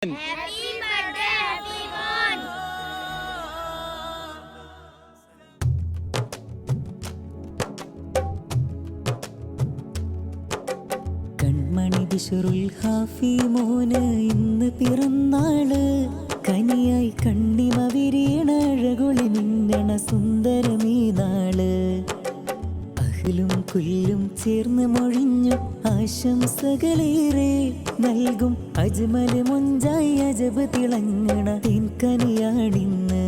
Happy birthday, happy one. കൺമണി ബിഷറുൽ ഹാഫി മോന് ഇന്ന് പിറന്നാള്. കനിയായി കണ്ണിമ വിരിയണ അഴകൊളി മിന്നണ സുന്ദരമീ നാള്. അഹ്ലും കുല്ലും ചേർന്ന് മൊഴിഞ്ഞു ആശംസകളേറെ നൽകും. അജ്മല് മൊഞ്ചായി അജബ് തിളങ്ങണ തേൻകനിയാണിന്ന്.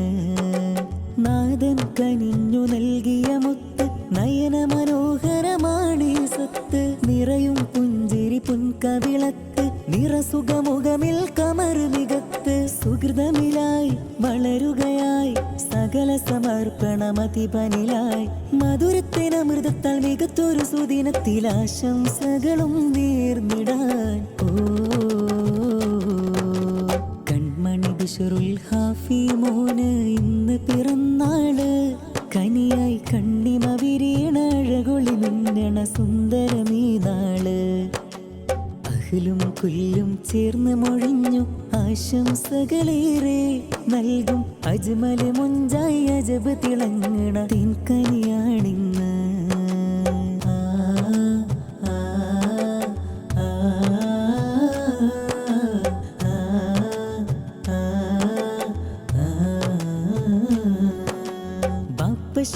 നാദൻ കനിഞ്ഞു നൽകിയ മുത്ത് നയന മനോഹരമാണ് സത്ത്. നിറയും പുഞ്ചിരി പുൻകവിളക്ക് നിറസുഖമുഖമിൽ കമർ മികത്ത്. സുഹൃതമിലായി വളരുകയായി സകല സമർപ്പണമതിപനിലായി. മധുരത്തിനമൃതത്താൽ മികത്തൊരു സുദിനത്തിൽ ആശംസകളും നേർന്നിടാൻ. ഓ കൺമണി ബിഷറുൽ ഹാഫി മോന് ഇന്ന് പിറന്നാള്. കനിയായി കണ്ണിമ വിരിയണ അഴകൊളി മിന്നണ സുന്ദരമീ നാള്. അഹ്ലും കുല്ലും ചേർന്ന് മൊഴിഞ്ഞു ആശംസകളേറെ നൽകും. അജ്മല് മൊഞ്ചായി അജബ് തിളങ്ങണ തേൻകനിയാണിന്ന്.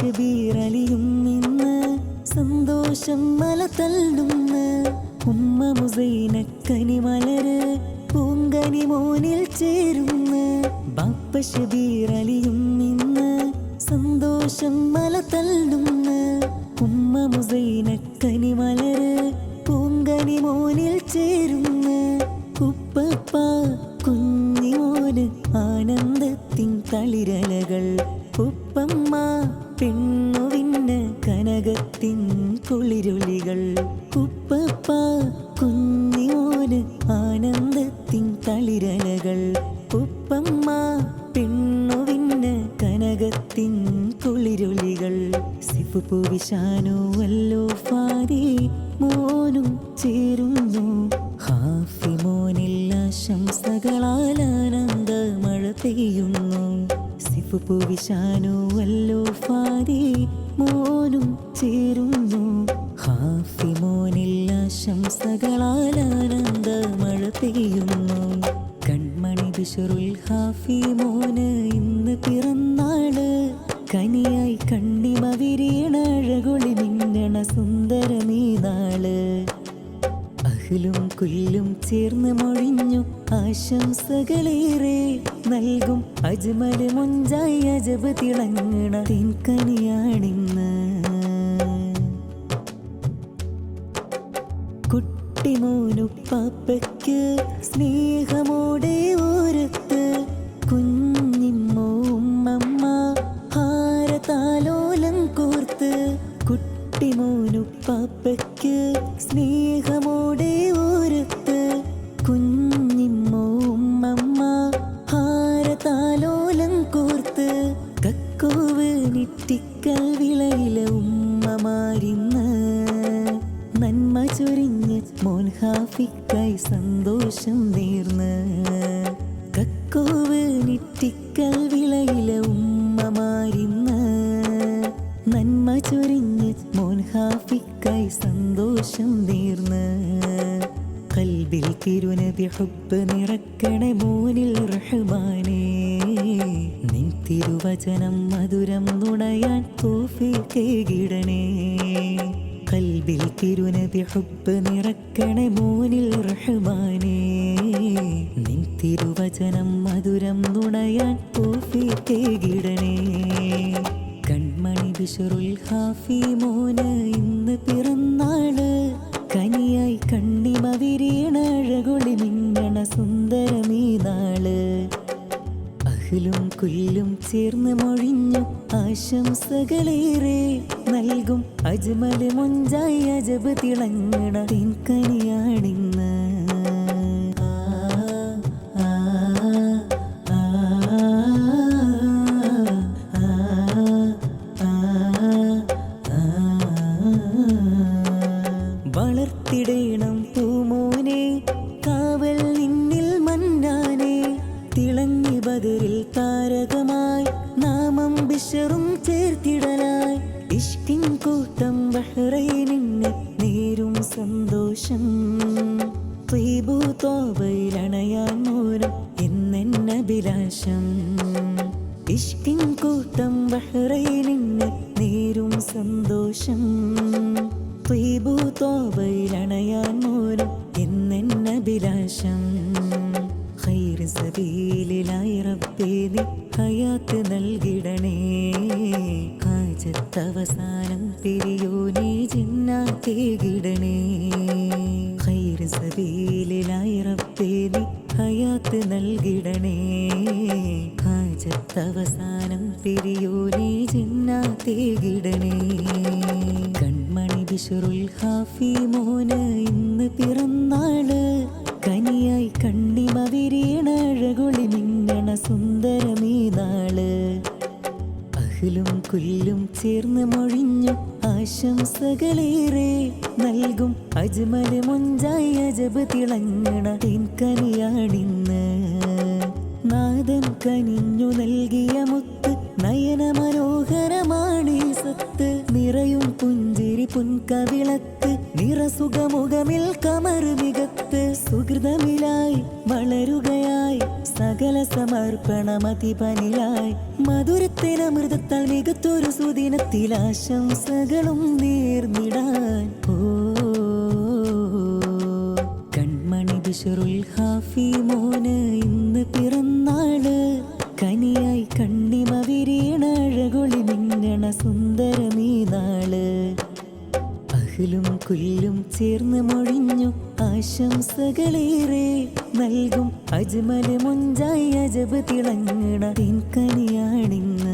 ഷബീറലിയും ഇന്ന് സന്തോഷം മല തള്ളുന്ന്. ഉമ്മ മുസൈനക്കനി മലര് പൂങ്കനി മോനിൽ ചേരുന്ന്. ബാപ്പ ഷബീറലിയും ഇന്ന് സന്തോഷം മല തള്ളുന്ന്. ഉമ്മ മുസൈനക്കനി മലര് പൂങ്കനി മോനിൽ ചേരുന്ന്. ഉപ്പപ്പ കുഞ്ഞിമോന് ആനന്ദത്തിൻ തളിരലകൾ. ഉപ്പമ്മ പെണ്ണുവിന് കനകത്തിൻ കുളിരൊലികൾ. ഉപ്പപ്പ കുഞ്ഞിമോന് ആനന്ദത്തിൻ തളിരലകൾ. ഉപ്പമ്മ പെണ്ണുവിന് കനകത്തിൻ കുളിരൊലികൾ. സിഫു വിശാനു വല്ലോ ഫാരി മോനും ചേരുന്നു. ഹാഫി മോനിൽ ആശംസകളാൽ ആനന്ദ മഴ പെയ്യുന്നു. സിഫു വിശാനു വല്ലോ ഫാരി മോനും ചേരുന്നു. ഹാഫി മോനിൽ ആശംസകളാൽ ആനന്ദ മഴ പെയ്യുന്നു. കൺമണി ബിഷറുൽ ഹാഫി മോന് ഇന്ന് പിറന്നാള്. കനിയായി കണ്ണിമ വിരിയണ അഴകൊളി മിന്നണ സുന്ദരമീ നാള്. അഹ്ലും കുല്ലും ചേർന്ന് മൊഴിഞ്ഞു ആശംസകളേറെ നൽകും. അജ്മല് മൊഞ്ചായി അജബ് തിളങ്ങണ തേൻകനിയാണിന്ന്. കുട്ടിമോനുപ്പാപ്പയ്ക്ക് സ്നേഹമോടെ ഓരത്ത്. കുഞ്ഞിമ്മോ ഉമ്മമ്മ ഹാരതാലോലം കോർത്ത്. കുട്ടിമോനുപ്പാപ്പയ്ക്ക് സ്നേഹമോടെ ഓരത്ത്. കുഞ്ഞിമ്മോ ഉമ്മമ്മ ഹാരതാലോലം കോർത്ത്. കക്കോവ് നിറ്റിക്കൽ വിളയില ഉമ്മമാരിന്ന്. നന്മ ചൊരിഞ്ഞ് മോൻ ഹാഫിക്കായി സന്തോഷം നേർന്ന്. കക്കോവ് നിറ്റിക്കൽ വിളയില ഉമ്മമാരിന്ന്. നന്മ ചൊരിഞ്ഞ് മോൻ ഹാഫിക്കായി സന്തോഷം നേർന്ന്. കൽബിൽ തിരുനബി ഹുബ്ബ് നിറക്കണേ മോനിൽ റഹ്മാനേ. നിൻ തിരുവചനം മധുരം നുണയാൻ തൗഫീഖേകിടണേ. കൽബിൽ തിരുനബി ഹുബ്ബ് നിറക്കണേ മോനിൽ റഹ്മാനേ. നിൻ തിരുവചനം മധുരം നുണയാൻ തൗഫീഖേകിടണേ. കൺമണി ബിഷറുൽ ഹാഫി മോന് ഇന്ന് പിറന്നാള്. കനിയായി കണ്ണിമ വിരിയണ അഴകൊളി മിന്നണ സുന്ദരമീ നാള്. അഹ്ലും കുല്ലും ചേർന്ന് മൊഴിഞ്ഞു ആശംസകളേറെ നൽകും. അജ്മല് മൊഞ്ചായി അജബ് തിളങ്ങണ തേൻകനിയാണിന്ന്. വളർത്തിടേണം പൂമോനെ കാവൽ നിന്നിൽ മന്നാനെ. അഭിലാഷം ഇഷ്കിൻ കൂട്ടം ബഹ്റൈനിന് നേരും സന്തോഷം ത്വീബു തോബയിലണയാൻ മൂലം എന്നെന്നഭിലാഷം ഖൈർ സബീലിലായി റബ്ബേ നീ ഹയാത്ത് നൽകിടണേ ഹാജത്തവസാനം പിരിയോനേ ജിന്നാത്തേകിടണേ ഖൈർ സബീലിലായി റബ്ബേ നീ ഹയാത്ത് നൽകിടണേ ഹാജത്തവസാനം പിരിയോനേ ജിന്നാത്തേകിടണേ കൺമണി ബിശ്റുൽ ഹാഫി മോന് ഇന്ന് പിറന്നാള് കനിയായി കണ്ണിമ വിരിയണ അഴകൊളി മിന്നണ സുന്ദരമീ നാള് അഹ്ലും കുല്ലും ചേർന്ന് മൊഴിഞ്ഞു ആശംസകളേറെ നൽകും അജ്മല് മുഞ്ചായി അജബ് തിളങ്ങണ തേൻകനിയാണിന്ന് നാദൻ കനിഞ്ഞു നൽകിയ മുത്ത് നയന മനോഹരമാണ് സത്ത് നിറയും പുഞ്ചിരി പുൻകവിളക്ക് നിറസുഖമുഖമിൽ കമർ മികത്ത് സുഹൃതമിലായി വളരുകയായി സകല സമർപ്പണമതിപനിലായി മധുരത്തിനമൃതത്താൽ മികത്തൊരു സുദിനത്തിൽ ആശംസകളും നേർന്നിടാൻ കൺമണി ബിശ്റുൽ ഹാഫി മോന് ഇന്ന് പിറന്നാള് കനിയായി കണ്ണിമ വിരിയണ അഴകൊളി മിന്നണ സുന്ദരമീ നാള് അഹ്ലും കുല്ലും ചേർന്ന് മൊഴിഞ്ഞു ആശംസകളേറെ നൽകും അജ്മല് മുഞ്ചായി അജബ് തിളങ്ങണ തേൻകനിയാണിന്ന്